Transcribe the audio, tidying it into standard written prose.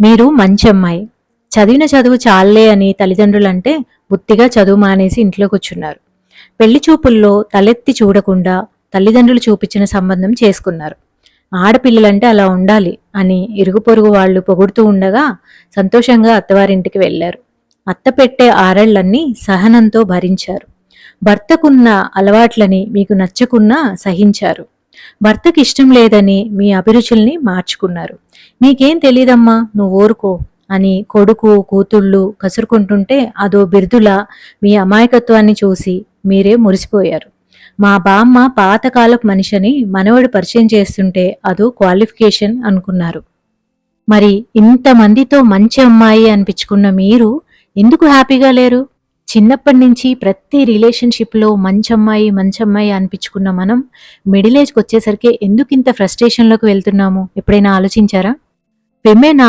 మీరు మంచి అమ్మాయి, చదివిన చదువు చాల్లే అని తల్లిదండ్రులంటే బుత్తిగా చదువు మానేసి ఇంట్లో కూర్చున్నారు. పెళ్లి చూపుల్లో తలెత్తి చూడకుండా తల్లిదండ్రులు చూపించిన సంబంధం చేసుకున్నారు. ఆడపిల్లలంటే అలా ఉండాలి అని ఇరుగు పొరుగు వాళ్ళు పొగుడుతూ ఉండగా సంతోషంగా అత్తవారింటికి వెళ్లారు. అత్త పెట్టే ఆరళ్లన్నీ సహనంతో భరించారు. భర్తకున్న అలవాట్లని మీకు నచ్చకున్నా సహించారు. భర్తకి ఇష్టం లేదని మీ అభిరుచుల్ని మార్చుకున్నారు. నీకేం తెలీదమ్మా, నువ్వు ఊరుకో అని కొడుకు కూతుళ్ళు కసురుకుంటుంటే అదో బిరుదులా మీ అమాయకత్వాన్ని చూసి మీరే మురిసిపోయారు. మా బామ్మ పాతకాలపు మనిషిని మనవడు పరిచయం చేస్తుంటే అదో క్వాలిఫికేషన్ అనుకున్నారు. మరి ఇంతమందితో మంచి అమ్మాయి అనిపించుకున్న మీరు ఎందుకు హ్యాపీగా లేరు? చిన్నప్పటి నుంచి ప్రతి రిలేషన్షిప్లో మంచమ్మాయి అనిపించుకున్న మనం మిడిల్ ఏజ్కి వచ్చేసరికి ఎందుకు ఇంత ఫ్రస్ట్రేషన్లోకి వెళ్తున్నాము? ఎప్పుడైనా ఆలోచించారా? విమెన్